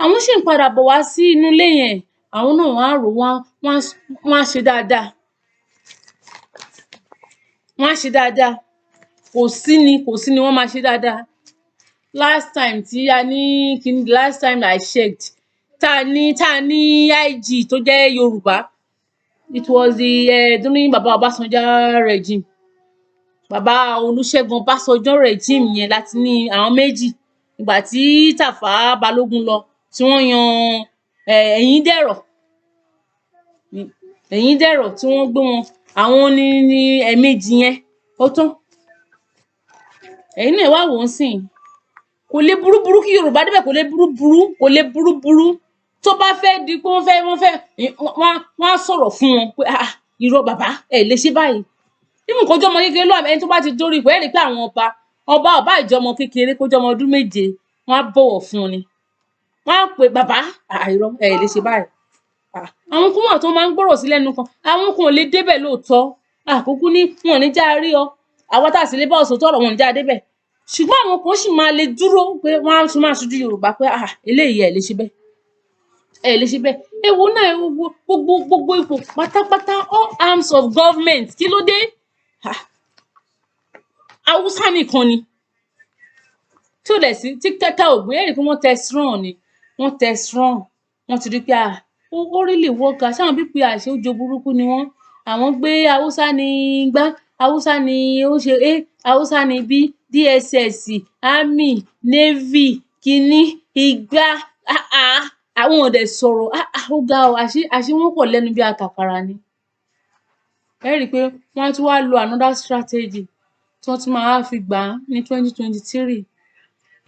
Àwọn sì ń padà bọ̀ wá sí inú ilé yẹn. Àwọn náà wọ́n á rò wọ́n á ṣe dáadáa. Wọ́n á ṣe dáadáa. Kò sí ni wọ́n máa ṣe dáadáa. Last time I checked, tá ní IG tó jẹ́ Yorùbá, it was during Baba Obasanjo regime. Bàbá Olúṣẹ́gun Ọbásanjọ́ regime yẹn láti ní àwọn méjì. Ìgbà tí Tàfá Balógun lọ tí wọ́n yan Ẹ̀yìndẹ̀rọ̀ tí wọ́n gbé wọn. Àwọn ní ẹ̀ẹ̀mejì yẹn ó tán. Ẹ̀yin náà wá wò ó sìn. Kò lè burú kí Yorùbá débẹ̀, kò lè burú. Tó bá fẹ́ di pé wọ́n á sọ̀rọ̀ fún wọn pé irọ́ bàbá ẹ lè ṣe báyìí. Even kó jọmọ kékeré lọ́wọ́ ẹni tó bá ti dórí ipò ẹ rí pé àwọn ọba ìjọmọ kékeré kó jọmọ ọdún 7 wọ́n á bọ̀wọ̀ fún un ni. Wọ́n á pè bàbá irọ́ ẹ lè ṣe báyìí. àwọn kan wà tó máa ń gbọ́rọ̀ sí lẹ́nu kan àwọn kan ò lè débẹ̀ lóòótọ́ àkókò ní wọn ò ní já rí ọ àwa tá a sì lè bá ọ̀sọ̀ tọ̀rọ̀ wọn ò ní já débẹ̀ ṣùgbọ́n àwọn kan sì máa lè dúró pé wọ́n á tún máa ṣojú Yorùbá pé eléyìí ẹ̀ lè ṣe bẹ́ẹ̀ ẹ̀ lè ṣe bẹ́ẹ̀ èwo náà ẹ wo gbogbo ipò pátápátá all arms of government kí ló dé Haúsá nìkan ni tí ò dẹ̀ sí tí kẹ́kẹ́ ògbé ẹ̀rí pé wọ́n tẹ strong ni wọ́n tẹ strong wọ́n ti rí pé ó really work sáwọn pípé àṣẹ ojo burúkú ni wọ́n àwọn gbé Haúsá ní gbá Haúsá ní ó ṣe Haúsá ní bí DSS army navy kínní igbá àwọn ò dẹ̀ sọ̀rọ̀ ó ga ọ àṣé wọ́n pọ̀ lẹ́nu bí àkàkàrà ni ẹ rí i pé wọ́n á tún wá lo another strategy tí wọ́n tún máa fi gbà á ní 2023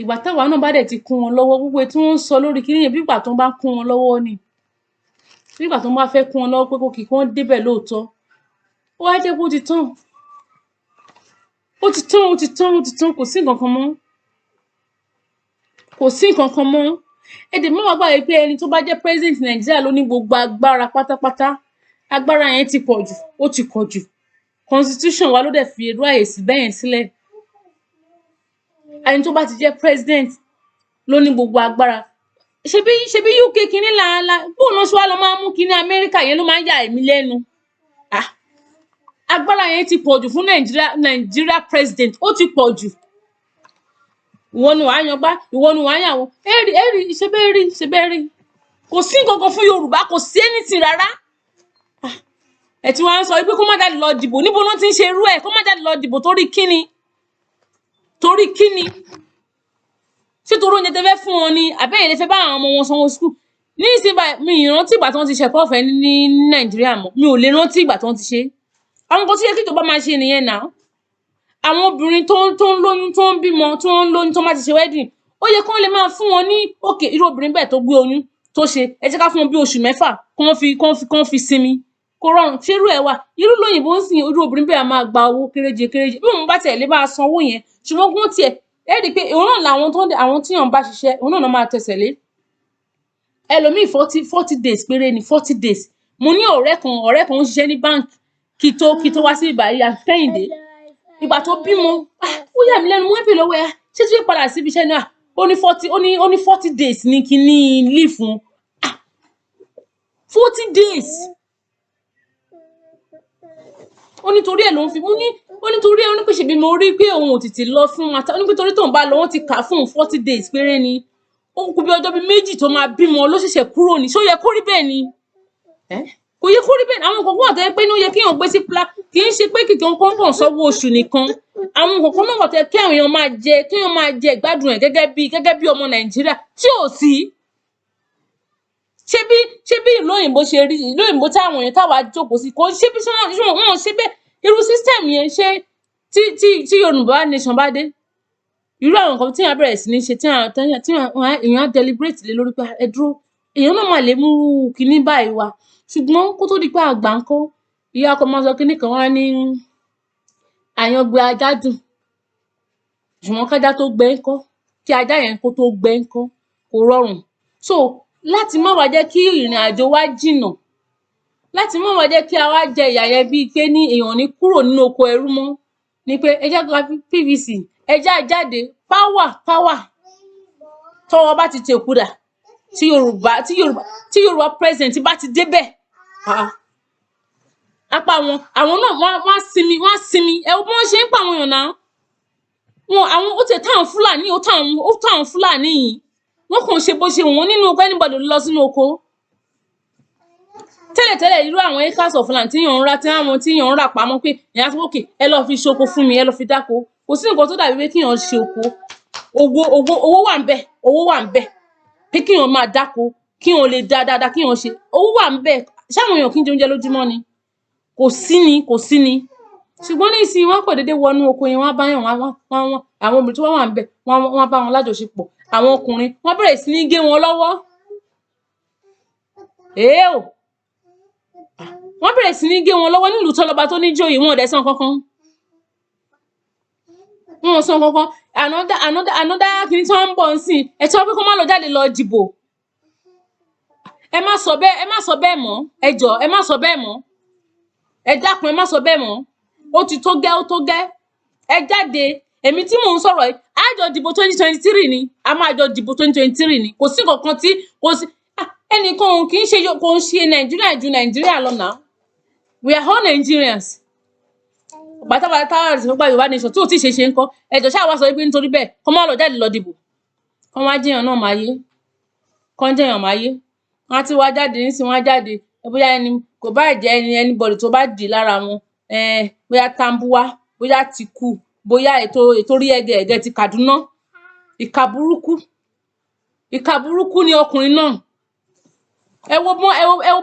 ìgbà táwa náà bá dẹ̀ ti kún wọn lọ́wọ́ gbogbo tí wọ́n ń sọ lórí kíní yẹn bí ìgbà tó ń bá kún wọn lọ́wọ́ ni bí ìgbà tó ń bá fẹ́ kún wọn lọ́wọ́ pé kò kì í kí wọ́n débẹ̀ lóòótọ́ ó wá jẹ́ pé ó ti tán kò sí nǹkan kan mọ́ kò sí nǹkan kan mọ́ èdè mọ́wàá gbà pé ẹni tó bá jẹ́ president Nàìjíríà ló ní gbogbo agbára pátápátá agbára yẹn ti pọ̀ jù ó ti pọ̀ jù constitution wa ló dẹ̀ fi irú àyè sí bẹ́yẹn sílẹ̀ ẹni tó bá ti jẹ́ president ló ní gbogbo agbára ṣebí UK kínní làálà bóun náà ṣe wá lọ máa mú kínní Amẹ́ríkà yẹn ló máa ń yà èmi lẹ́nu agbára yẹn ti pọ̀ jù fún Nàìjíríà president ó ti pọ̀ jù ìwọ ni wàá yan gbá ìwọ ni wàá yàn wọ́n ẹ̀rí ṣebẹ́ rí kò sí nǹkan kan fún Yorùbá kò sí anything rárá ẹ̀ tí wọ́n á sọ pé kó má jáde lọ dìbò níbo ló ti ń ṣe irú ẹ̀ kó má jáde lọ dìbò torí kíni ṣé torí oúnjẹ tẹ fẹ́ fún wọn ni àbẹ́yẹn lè fẹ́ bá àwọn ọmọ wọn sanwó skul ní ìsìnbà mi ìrántí ìgbà tí wọ́n ti ṣẹ̀kọ́ ọ̀fẹ́ ní Nàìjíríà mọ́ mi ò lè rántí ìgbà tí wọ́n ti ṣe àwọn nǹkan tó yẹ kí ìjọba máa ṣe nìyẹn náà àwọn obìnrin tó ń lóyún tó ń bímọ tó ń lóyún tó máa ti ṣe wedding ó yẹ kí wọ́n lè máa fún wọn ní òkè irú obìnrin bẹ́ẹ̀ tó gbé oyún tó ṣe ẹ jẹ́ ká fún wọn bí oṣù 6 kán fi sinmi kó rọrùn ṣé irú ẹ̀ wà irú lóyìnbó ń sìn irú obìnrin bẹ́ẹ̀ máa gba owó kéréje bí òun bá tiẹ̀ lè bá a san owó yẹn ṣùgbọ́n kún tiẹ̀ ẹ rí i pé òun náà làwọn àwọn tíyàn bá ṣiṣẹ́ òun náà máa tẹsẹ̀ lé ẹlòmíì 40 days péré ni 40 days mo ní ọ̀rẹ́ kan ń ṣiṣẹ́ ní báǹkì kí tó wá sí ìbàyí Kẹ́hìndé ìgbà tó bímọ ó yà mí lẹ́nu wọ́n pè lọ́wọ́ ṣé tí ó padà síbi iṣẹ́ náà ó ní 40 days ní kíní leave fún 40 days ó nítorí ẹ̀ ló ń fi ó nítorí ẹ̀ ó ní pé ṣèbí mo rí pé òun ò tètè lọ fún mata ó ní pé torí tóun bá lọ wọ́n ti kà á fún 40 days péré ni ó kù bí ọjọ́ bíi méjì tó máa bímọ ló ṣẹ̀ṣẹ̀ kúrò ní ṣé ó yẹ kó rí bẹ́ẹ̀ ni kò yẹ kó rí bẹ́ẹ̀ àwọn nǹkan wà tó yẹ pé ní ó yẹ kéèyàn gbé sí kì í ṣe pé kìkan kọ́ńkàn sanwó oṣù nìkan àwọn nǹkan náà wà tó yẹ kí àwọn èèyàn máa jẹ ìgbádùn ẹ̀ gẹ́gẹ́ bí ọmọ Nàìjíríà tí ò sí ṣé bí ìlú òyìnbó ṣe rí ìlú òyìnbó táwọn èèyàn táwa jókòó sí kò ṣe bí wọn ṣe bẹ́ẹ̀ irú system yẹn ṣe tí Yorùbá nation bá dé irú àwọn nǹkan tí èèyàn bẹ̀rẹ̀ sí ní ṣe tí èèyàn á deliberate lé lórí pé ẹ dúró èèyàn náà máa lè mú kinní báyìí wá ṣùgbọ́n kó tó di pé àgbà ń kọ́ ìyá ọkọ máa sọ kinní kan wá ní àyàngbé ajá dùn ṣùgbọ́n kájá tó gbẹ ńkọ́ kí ajá yẹn kó tó gbẹ ńkọ́ kò rọrùn so láti má wá jẹ́ kí ìrìn àjò wa jìnnà láti má wá jẹ́ kí a wá jẹ ìyà yẹn bíi pé ní èèyàn ní kúrò nínú oko ẹrú mọ́ ni pé ẹ jẹ́ ká PVC ẹ já jáde power tọ́wọ́ bá ti tẹ̀kúdà tí Yorùbá president bá ti débẹ̀ apá àwọn náà wọ́n á sinmi ẹ bí wọ́n ṣe ń pa àwọn èèyàn náà àwọn ó tẹ̀ táwọn Fúlàní yìí wọ́n kàn ṣe bó ṣe wọ́n nínú oko anybody lọ sínú oko tẹ́lẹ̀tẹ́lẹ̀ irú àwọn acres of land tíyàn ń rà pamọ́ pé èèyàn á sọ òkè ẹ lọ́ọ́ fi ṣoko fún mi ẹ lọ́ọ́ fi dáko kò sí nǹkan tó dàbí pé kíyàn ṣe oko owó wà ń bẹ̀ pé kíyàn máa dáko kíyàn lè dá dáadáa kíyàn ṣe owó wà ń bẹ̀ ṣáwọn èèyàn kí n jẹ oúnjẹ lójúmọ́ ni kò sí ni ṣùgbọ́n ní ìsìn wọn kò déédéé wọnú oko yẹn wọ́n bá yàn àwọn obìnrin tó wà ń bẹ̀ wọ́n bá wọn lájọṣepọ̀ àwọn ọkùnrin wọ́n bẹ̀rẹ̀ sí ní gé wọn lọ́wọ́ wọ́n bẹ̀rẹ̀ sí ní gé wọn lọ́wọ́ nílùú tọ́lọ́ba tó ní jóyè wọn ò dẹ̀ san kankan another kìíní tí wọ́n ń bọ̀ ń sìn ẹ̀ tí wọ́n pé kó má lọ jáde lọ dìbò ẹ má sọ bẹ́ẹ̀, ẹ má sọ bẹ́ẹ̀ mọ́, ẹ jọ̀ọ́ ẹ má sọ bẹ́ẹ̀ mọ́, ẹ dákun ẹ má sọ bẹ́ẹ̀ mọ́, ó ti tó gẹ́, ó tó gẹ́, ẹ jáde. Èmi tí mò ń sọ̀rọ̀ yìí, á jọ dìbò 2023 ni, a máa jọ dìbò 2023 ni, kò sí nǹkankan tí kò sí ẹnìkan kì í ṣe kò ń ṣe Nàìjíríà ju Nàìjíríà lọ now. We are all Nigerians. Bàtà táwa rẹ̀ sọ́gbà Yorùbá nation tí ò tí ì ṣe ń kọ́, ẹ jọ̀ọ́ ṣáà wá sọ pé nítorí bẹ́ẹ̀ kọ́ má lọ jáde lọ dìbò, kọ́ wá jẹ́yàn náà máa yé, kọ́ jẹ́yàn máa yé. Wọ́n á ti wá jáde nísìnyí, wọ́n á jáde, bóyá ẹni kò bá jẹ́ anybody tó bá dì lára wọn, bóyá Tambuwa, bóyá Atiku, bóyá ètò rí ẹgẹ ti Kaduna, ìkà burúkú ni ọkùnrin náà. Ẹ wo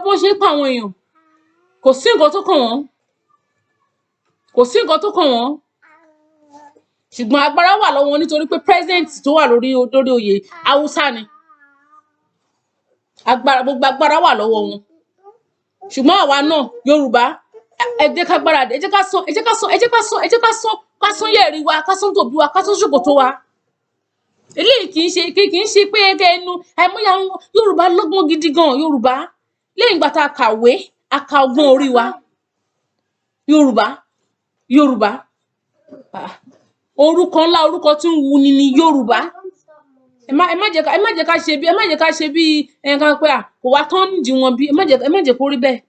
bó ṣe ń pa àwọn èèyàn, kò sí nǹkan tó kàn wọ́n, kò sí nǹkan tó kàn wọ́n, ṣùgbọ́n agbára wà lọ́wọ́ wọn nítorí pé president tó wà lórí oyè Haúsá ni. Gbogbo agbára wà lọ́wọ́ wọn, ṣùgbọ́n àwa náà Yorùbá, ẹ jẹ́ ká gbáradì, ẹ jẹ́ ká sán yẹ̀rì wa, ká sán tòbí wa, ká sán ṣòkòtò wa. Eléyìí kì í ṣe pé ẹnu àìmọye àwọn Yorùbá lọ́gbọ́n gidi gan. Yorùbá lẹ́yìn ìgbà tá a kàwé, a ka ọgbọ́n orí wa. Yorùbá orúkọ ńlá, orúkọ tí ń wuni ni Yorùbá. Ẹ má jẹ́ ká ṣe bí ẹnìkan pé kò wá tán nídìí wọn bí, ẹ má jẹ́ kó rí bẹ́ẹ̀.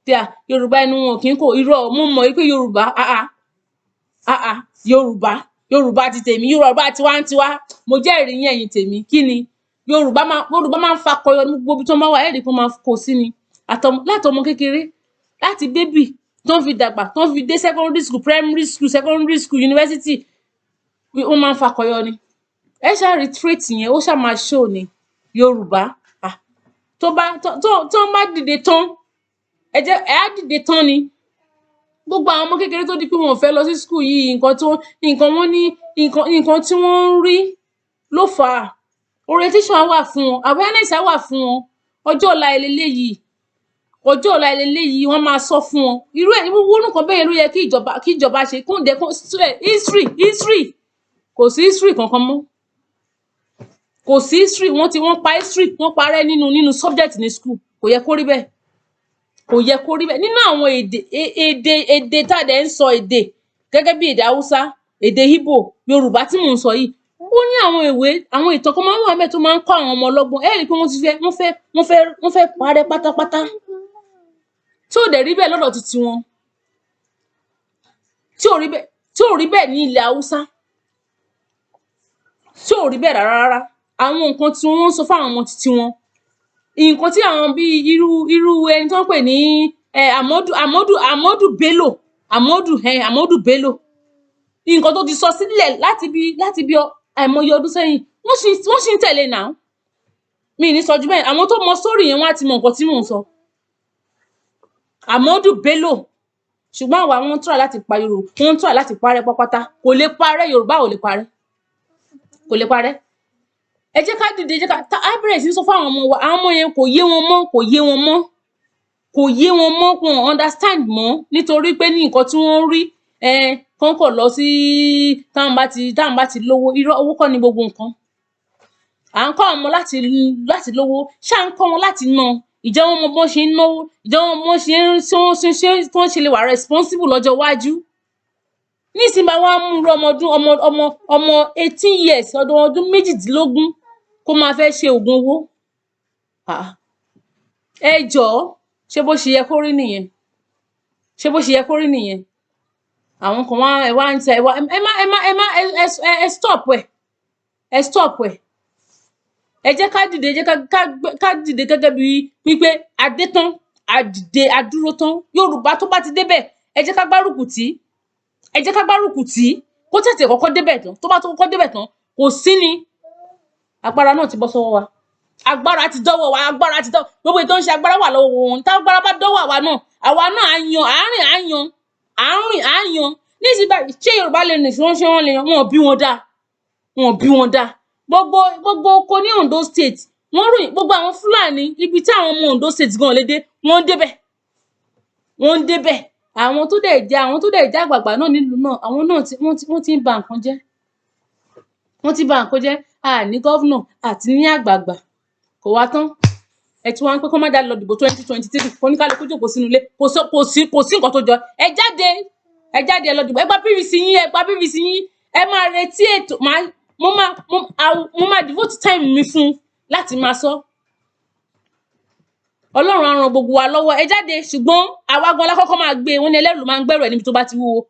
Tí Yorùbá ẹnu wọn kì í kò irọ́, mo mọ̀ pé Yorùbá Yorùbá ti tèmi, Yorùbá tiwantiwa, mo jẹ́rìí yín ẹ̀yin tèmi. Kí ni Yorùbá máa ń fakọyọ ní gbogbo ibi tó máa wà, ẹ̀rí pé wọ́n máa kó sí ni. Látọmọ kékeré, láti bébì tó ń fi dàgbà, tó ń fi dé secondary school, primary school, secondary school, university, wọ́n máa ń fakọyọ ni. Ẹ ṣáà rí trait yẹn, ó ṣáà máa show ni. Yorùbá tó bá dìde tán, ẹ á dìde tán ni. Gbogbo àwọn ọmọ kékeré tó di pé wọn ò fẹ́ lọ sí school yìí, nǹkan tí wọ́n ń rí ló fà á. Orientation á wà fún wọn, awareness á wà fún wọn. Ọjọ́ ọ̀la eléyìí wọ́n máa sọ fún wọn. Irú nǹkan bẹ́ẹ̀ ló yẹ kí ìjọba ṣe, history kò sí history kankan mọ́. Kò sí history, wọ́n pa history, wọ́n parẹ́ nínú subject ní school. Kò yẹ kó rí bẹ́ẹ̀. Kò yẹ kó rí bẹ́ẹ̀. Nínú àwọn èdè tá a dẹ̀ ń sọ èdè gẹ́gẹ́ bí èdè Haúsá, èdè Igbo, Yorùbá tí mò ń sọ yìí, ó ní àwọn ìtàn kan máa ń wà ńbẹ̀ tó máa ń kọ́ àwọn ọmọ ọlọ́gbọ́n. Ẹ rí i pé wọ́n fẹ́ parẹ́ pátápátá. Tí ò dẹ̀ rí bẹ́ẹ̀ lọ́dọ̀ titi wọn. Tí ò rí bẹ́ẹ̀ ní ilẹ̀ Haúsá. Tí ò rí bẹ́ẹ̀ rárá. Àwọn nǹkan tí wọ́n ń sọ fáwọn ọmọ titi wọn, nǹkan tí àwọn bíi irú ẹni tó ń pè ní Amadu Bello, nǹkan tó ti sọ sílẹ̀ láti bí àìmọye ọdún sẹ́yìn, wọ́n sì ń tẹ̀lé náà. Mi ní sọ jù bẹ́ẹ̀, àwọn tó mọ sórí yẹn wọ́n á ti mọ nǹkan tí mò ń sọ. Amadu Bello, ṣùgbọ́n àwa wọ́n try láti pa Yorùbá, wọ́n try láti parẹ́ pátápátá. Kò lè parẹ́, Yorùbá ò lè parẹ́. Kò lè parẹ́. Ẹ jẹ́ ká dìde, ẹ jẹ́ ká bẹ̀rẹ̀ sí sọ fún àwọn ọmọ wa. Àwọn ọmọ yẹn kò yé wọn mọ́, wọn understand mọ́, nítorí pé ní nǹkan tí wọ́n rí kán kọ̀ lọ sí táwọn bá ti lówó. Irọ́, owó kọ́ ni gbogbo nǹkan. À ń kọ́ àwọn ọmọ láti lówó, ṣáà ń kọ́ wọn láti ná. Ìjẹ́ wọn mọ bọ́n ṣe ń náwó, ìjẹ́ wọn mọ bọ́n ṣe lè wà responsible lọ́jọ́ iwájú. Nísìnyí bá wá mú ọmọ 18 years, ọdún 18 kó máa fẹ́ ṣe oògùn owó. Ẹ jọ̀ọ́, ṣé bó ṣe yẹ kó rí nìyẹn? Àwọn kan wá ń tẹ ẹ stop ẹ̀. Ẹ jẹ́ ká dìde, gẹ́gẹ́ bí wípé adé tán, adúró tán. Yorùbá tó bá ti débẹ̀, ẹ jẹ́ ká gbárùkù tì, kó tètè kọ́kọ́ débẹ̀ tán. Tó bá tó kọ́kọ́ débẹ̀ tán, kò sí ni. Agbára náà ti bọ́ sọ́wọ́ wa. Agbára ti dọ́wọ́ wa, gbogbo ètò ń ṣe agbára wà lọ́wọ́ wọn. Tá agbára bá dọ́wọ́ àwa náà á yan. Nísìnyí báyìí, ṣé Yorùbá lè nì, wọ́n lè yan, wọn ò bí wọn dá. Gbogbo oko ní Ondo State, wọ́n ròyìn gbogbo àwọn Fúlàní, ibi tí àwọn ọmọ Ondo State gan lédè, wọ́n ń débẹ̀. Àwọn tó dẹ̀ jẹ́ àgbààgbà náà nílùú náà, àwọn náà wọ́n ti ń ba nǹkan jẹ́. A ní gọ́vnà àti ní àgbààgbà. Kò wá tán. Ẹ ẹ ti wá ń pé kó má jáde lọ dìbò 2023 oníkálukú jókòó sínú ilé kò sí nǹkan tó jọ ẹ jáde ẹ lọ dìbò ẹ gba PVC yín ẹ máa retí ètò mo máa devote time mi fún láti máa sọ Ọlọ́run á ran gbogbo wa lọ́wọ́ ẹ jáde ṣùgbọ́n àwa gan lákọ́kọ́ máa gbé wọn ní ẹlẹ́rù ló máa ń gbẹ́rù ẹ̀ níbi tó bá ti wúwo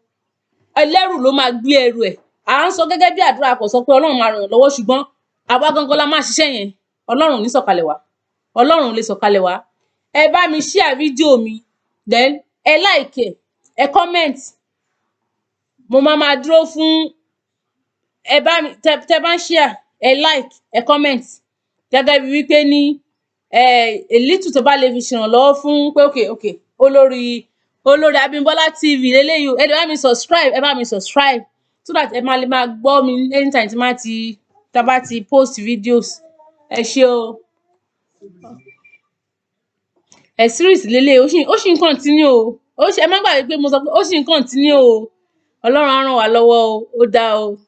ẹlẹ́rù ló máa gbé ẹrù ẹ̀ à ń sọ gẹ́gẹ́ bí àdúrà kò sọ pé Ọlọ́run máa ràn yàn lọ́wọ́ ṣùgbọ́n àwa gangan la máa ṣiṣẹ́ yẹn Ọlọ́run ní sọ̀kalẹ̀ wá Ọlọ́run lè sọ̀kalẹ̀ wá ẹ bá mi share fídíò mi then ẹ like ẹ comment mo máa dúró fún ẹ bá mi tẹ bá ń share ẹ like ẹ comment gẹ́gẹ́ bí wípé ní little tó bá lè fi ṣèrànlọ́wọ́ fún pé okay olórí Abímbọ́lá TV lélẹ́yìí ẹ bá mi subscribe so that ẹ máa lè máa gbọ́ mi anytime tá bá ti post videos ẹ ṣé o series lélẹ́yìí ó ṣì ń continue o ẹ má gbàgbé pé mo sọ pé ó ṣì ń continue o Ọlọ́run á ràn wá lọ́wọ́ o ó dáa o.